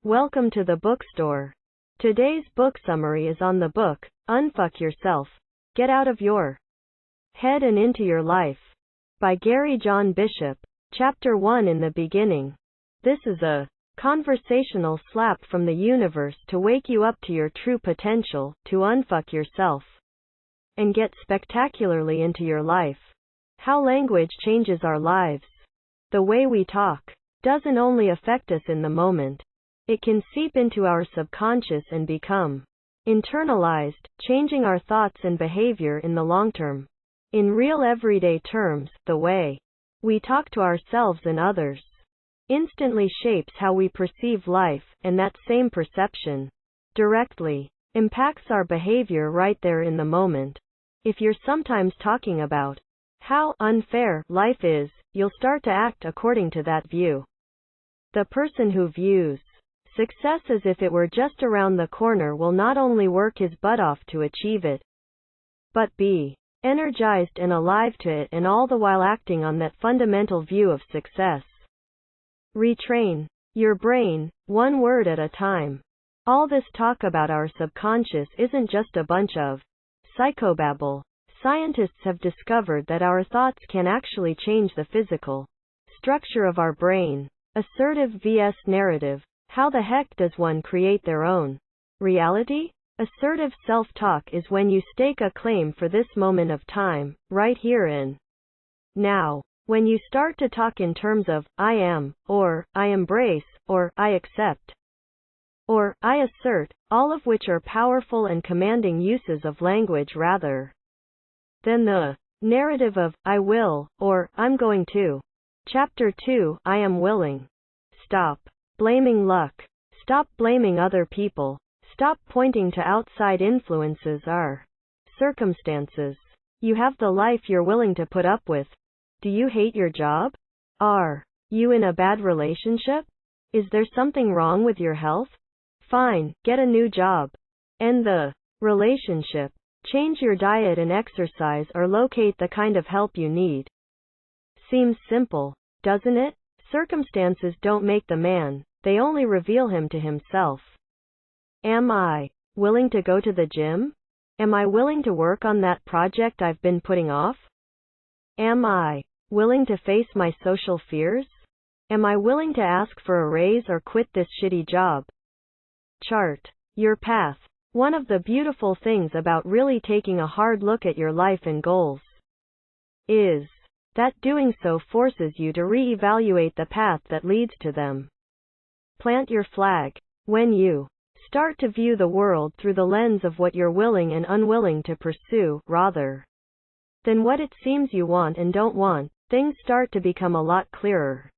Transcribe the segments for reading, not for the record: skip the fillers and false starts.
Welcome to the bookstore. Today's book summary is on the book, Unfuck Yourself. Get Out of Your Head and Into Your Life, by Gary John Bishop. Chapter 1. In the beginning. This is a conversational slap from the universe to wake you up to your true potential, to unfuck yourself and get spectacularly into your life. How language changes our lives. The way we talk doesn't only affect us in the moment. It can seep into our subconscious and become internalized, changing our thoughts and behavior in the long term. In real everyday terms, the way we talk to ourselves and others instantly shapes how we perceive life, and that same perception directly impacts our behavior right there in the moment. If you're sometimes talking about how unfair life is, you'll start to act according to that view. The person who views success as if it were just around the corner will not only work his butt off to achieve it, but be energized and alive to it, and all the while acting on that fundamental view of success. Retrain your brain, one word at a time. All this talk about our subconscious isn't just a bunch of psychobabble. Scientists have discovered that our thoughts can actually change the physical structure of our brain. Assertive vs. narrative. How the heck does one create their own reality? Assertive self-talk is when you stake a claim for this moment of time, right here and now. When you start to talk in terms of, I am, or, I embrace, or, I accept, or, I assert, all of which are powerful and commanding uses of language rather than the narrative of, I will, or, I'm going to. Chapter 2. I am willing. Stop blaming luck. Stop blaming other people. Stop pointing to outside influences or circumstances. You have the life you're willing to put up with. Do you hate your job? Are you in a bad relationship? Is there something wrong with your health? Fine, get a new job. End the relationship. Change your diet and exercise, or locate the kind of help you need. Seems simple, doesn't it? Circumstances don't make the man, they only reveal him to himself. Am I willing to go to the gym? Am I willing to work on that project I've been putting off? Am I willing to face my social fears? Am I willing to ask for a raise or quit this shitty job? Chart your path. One of the beautiful things about really taking a hard look at your life and goals is that doing so forces you to re-evaluate the path that leads to them. Plant your flag. When you start to view the world through the lens of what you're willing and unwilling to pursue, rather than what it seems you want and don't want, things start to become a lot clearer.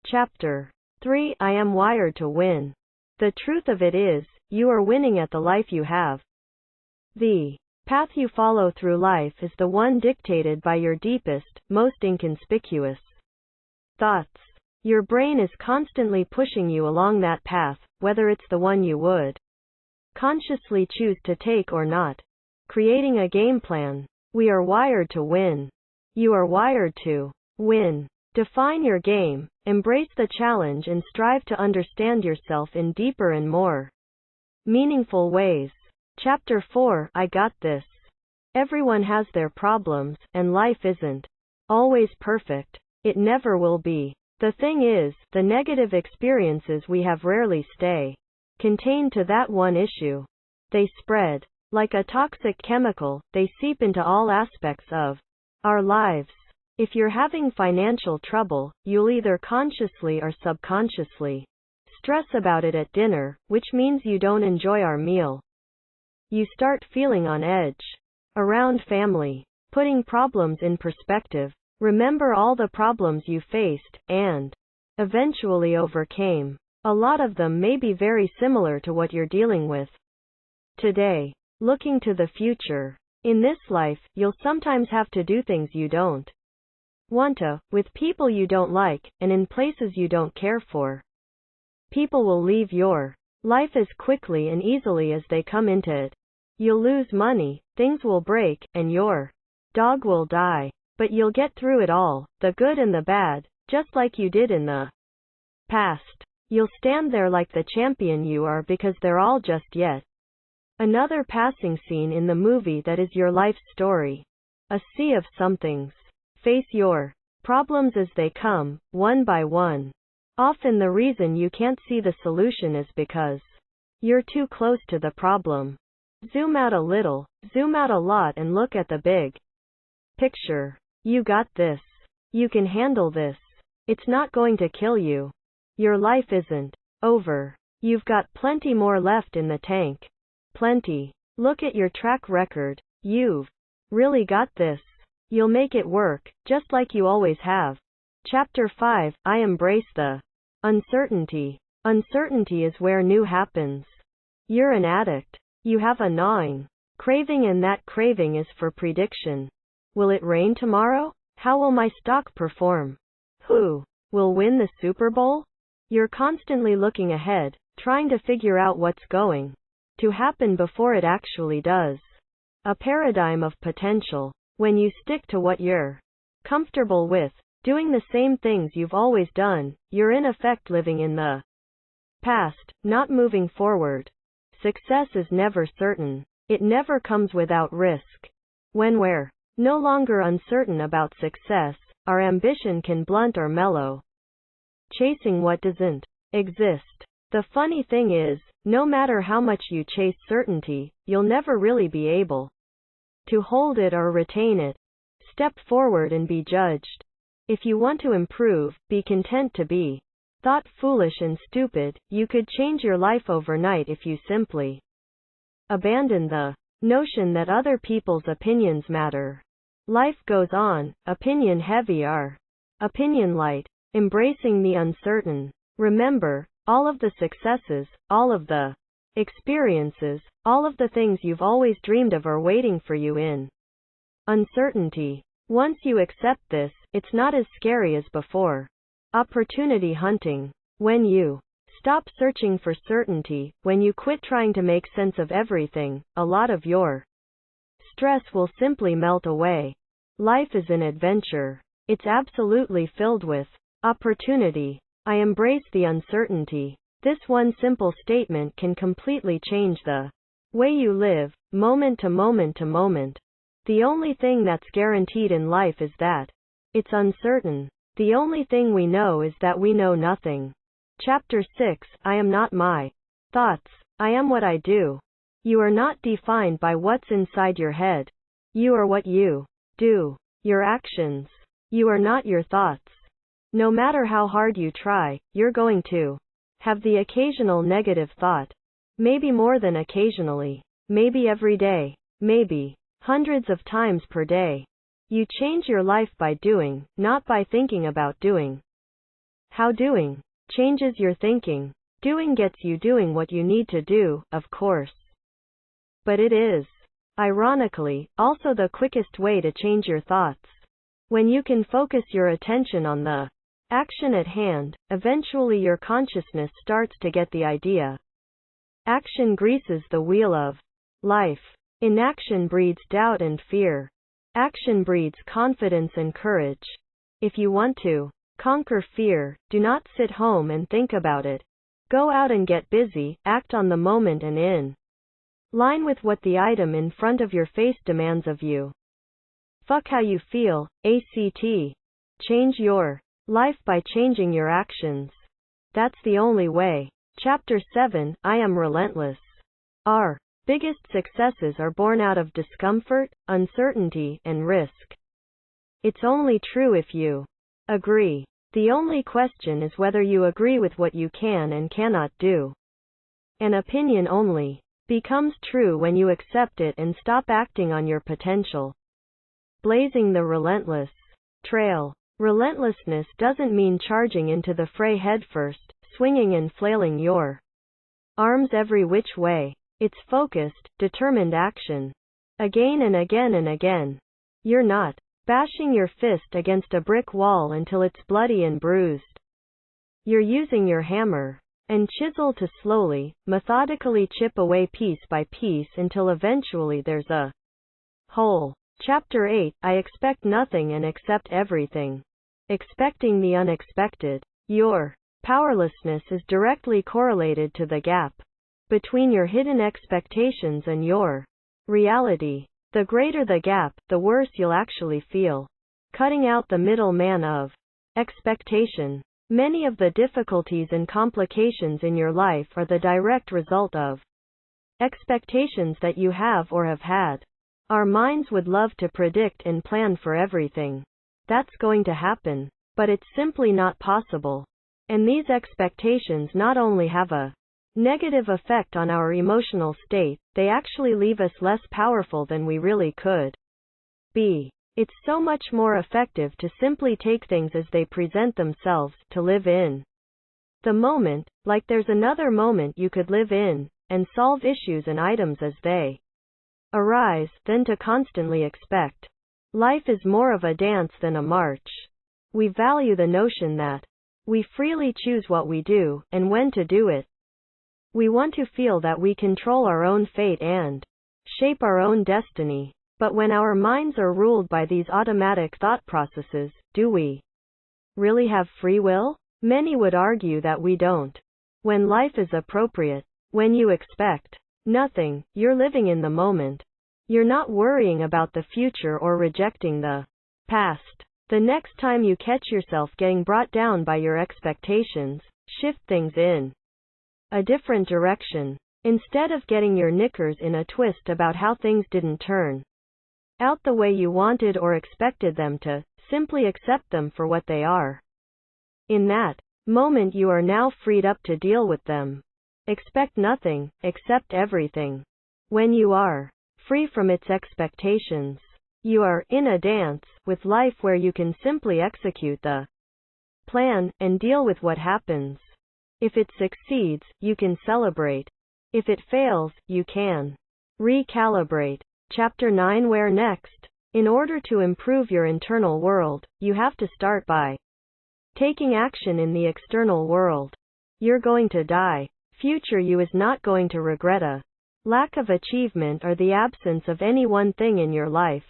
Chapter 3. I am wired to win. The truth of it is, you are winning at the life you have. The path you follow through life is the one dictated by your deepest, most inconspicuous thoughts. Your brain is constantly pushing you along that path, whether it's the one you would consciously choose to take or not. Creating a game plan. We are wired to win. You are wired to win. Define your game, embrace the challenge, and strive to understand yourself in deeper and more meaningful ways. Chapter 4. I got this. Everyone has their problems, and life isn't always perfect. It never will be. The thing is, the negative experiences we have rarely stay contained to that one issue. They spread like a toxic chemical. They seep into all aspects of our lives. If you're having financial trouble, you'll either consciously or subconsciously stress about it at dinner, which means you don't enjoy our meal. You start feeling on edge around family. Putting problems in perspective. Remember all the problems you faced, and eventually overcame. A lot of them may be very similar to what you're dealing with today. Looking to the future. In this life, you'll sometimes have to do things you don't want to, with people you don't like, and in places you don't care for. People will leave your life as quickly and easily as they come into it. You'll lose money, things will break, and your dog will die. But you'll get through it all, the good and the bad, just like you did in the past. You'll stand there like the champion you are because they're all just yet another passing scene in the movie that is your life's story. A sea of somethings. Face your problems as they come, one by one. Often the reason you can't see the solution is because you're too close to the problem. Zoom out a little, zoom out a lot, and look at the big picture. You got this. You can handle this. It's not going to kill you. Your life isn't over. You've got plenty more left in the tank. Plenty. Look at your track record. You've really got this. You'll make it work, just like you always have. Chapter 5. I embrace the uncertainty. Uncertainty is where new happens. You're an addict. You have a gnawing craving, and that craving is for prediction. Will it rain tomorrow? How will my stock perform? Who will win the Super Bowl? You're constantly looking ahead, trying to figure out what's going to happen before it actually does. A paradigm of potential. When you stick to what you're comfortable with, doing the same things you've always done, you're in effect living in the past, not moving forward. Success is never certain. It never comes without risk. When we're no longer uncertain about success, our ambition can blunt or mellow, chasing what doesn't exist. The funny thing is, no matter how much you chase certainty, you'll never really be able to hold it or retain it. Step forward and be judged. If you want to improve, be content to be thought foolish and stupid. You could change your life overnight if you simply abandon the notion that other people's opinions matter. Life goes on, opinion heavy or opinion light, embracing the uncertain. Remember, all of the successes, all of the experiences, all of the things you've always dreamed of are waiting for you in uncertainty. Once you accept this, it's not as scary as before. Opportunity hunting. When you stop searching for certainty, when you quit trying to make sense of everything, a lot of your stress will simply melt away. Life is an adventure. It's absolutely filled with opportunity. I embrace the uncertainty. This one simple statement can completely change the way you live, moment to moment to moment. The only thing that's guaranteed in life is that it's uncertain. The only thing we know is that we know nothing. Chapter 6. I am not my thoughts. I am what I do. You are not defined by what's inside your head. You are what you do. Your actions. You are not your thoughts. No matter how hard you try, you're going to have the occasional negative thought. Maybe more than occasionally. Maybe every day. Maybe hundreds of times per day. You change your life by doing, not by thinking about doing. How doing changes your thinking. Doing gets you doing what you need to do, of course. But it is, ironically, also the quickest way to change your thoughts. When you can focus your attention on the action at hand, eventually your consciousness starts to get the idea. Action greases the wheel of life. Inaction breeds doubt and fear. Action breeds confidence and courage. If you want to conquer fear, do not sit home and think about it. Go out and get busy, act on the moment and in line with what the item in front of your face demands of you. Fuck how you feel, ACT. Change your life by changing your actions. That's the only way. Chapter 7. I Am Relentless. Our biggest successes are born out of discomfort, uncertainty, and risk. It's only true if you agree. The only question is whether you agree with what you can and cannot do. An opinion only becomes true when you accept it and stop acting on your potential. Blazing the relentless trail. Relentlessness doesn't mean charging into the fray headfirst, swinging and flailing your arms every which way. It's focused, determined action. Again and again and again. You're not bashing your fist against a brick wall until it's bloody and bruised. You're using your hammer and chisel to slowly, methodically chip away piece by piece until eventually there's a hole. Chapter 8. I expect nothing and accept everything. Expecting the unexpected. Your Powerlessness is directly correlated to the gap between your hidden expectations and your reality. The greater the gap, the worse you'll actually feel. Cutting out the middleman of expectation. Many of the difficulties and complications in your life are the direct result of expectations that you have or have had. Our minds would love to predict and plan for everything that's going to happen, but it's simply not possible. And these expectations not only have a negative effect on our emotional state, they actually leave us less powerful than we really could be. It's so much more effective to simply take things as they present themselves, to live in the moment, like there's another moment you could live in, and solve issues and items as they arise, than to constantly expect. Life is more of a dance than a march. We value the notion that we freely choose what we do, and when to do it. We want to feel that we control our own fate and shape our own destiny. But when our minds are ruled by these automatic thought processes, do we really have free will? Many would argue that we don't. When life is appropriate, when you expect nothing, you're living in the moment. You're not worrying about the future or rejecting the past. The next time you catch yourself getting brought down by your expectations, shift things in a different direction. Instead of getting your knickers in a twist about how things didn't turn out the way you wanted or expected them to, simply accept them for what they are. In that moment you are now freed up to deal with them. Expect nothing, accept everything. When you are free from its expectations, you are in a dance with life where you can simply execute the plan and deal with what happens. If it succeeds, you can celebrate. If it fails, you can recalibrate. Chapter 9. Where next? In order to improve your internal world, you have to start by taking action in the external world. You're going to die. Future you is not going to regret a lack of achievement or the absence of any one thing in your life.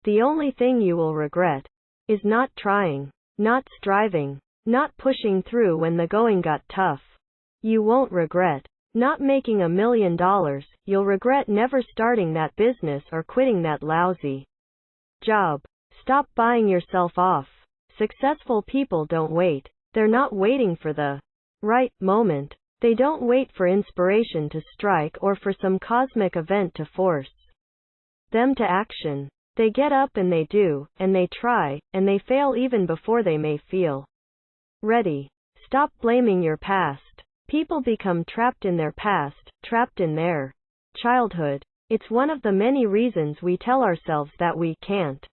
The only thing you will regret is not trying, not striving, not pushing through when the going got tough. You won't regret not making $1 million, you'll regret never starting that business or quitting that lousy job. Stop buying yourself off. Successful people don't wait. They're not waiting for the right moment. They don't wait for inspiration to strike or for some cosmic event to force them to action. They get up and they do, and they try, and they fail even before they may feel ready. Stop blaming your past. People become trapped in their past, trapped in their childhood. It's one of the many reasons we tell ourselves that we can't.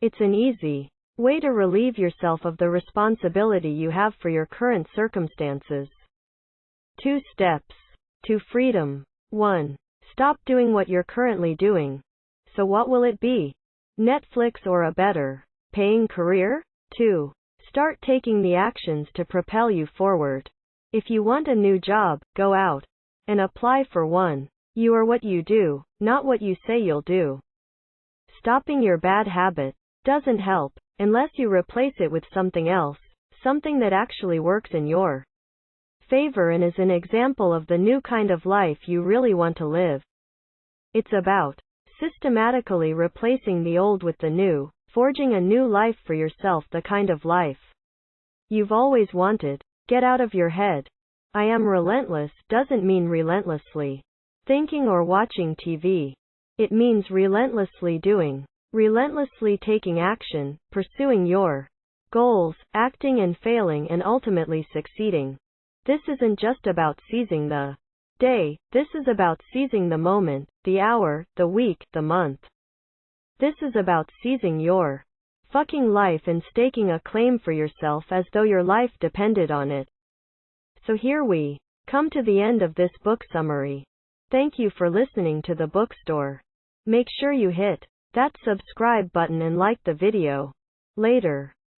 It's an easy way to relieve yourself of the responsibility you have for your current circumstances. 2 steps to freedom. 1. Stop doing what you're currently doing. So what will it be? Netflix or a better paying career? 2. Start taking the actions to propel you forward. If you want a new job, go out and apply for one. You are what you do, not what you say you'll do. Stopping your bad habit doesn't help unless you replace it with something else, something that actually works in your favor and is an example of the new kind of life you really want to live. It's about systematically replacing the old with the new, forging a new life for yourself, the kind of life you've always wanted. Get out of your head. I am relentless doesn't mean relentlessly thinking or watching TV. It means relentlessly doing, relentlessly taking action, pursuing your goals, acting and failing and ultimately succeeding. This isn't just about seizing the day, this is about seizing the moment, the hour, the week, the month. This is about seizing your fucking life and staking a claim for yourself as though your life depended on it. So here we come to the end of this book summary. Thank you for listening to the bookstore. Make sure you hit that subscribe button and like the video. Later.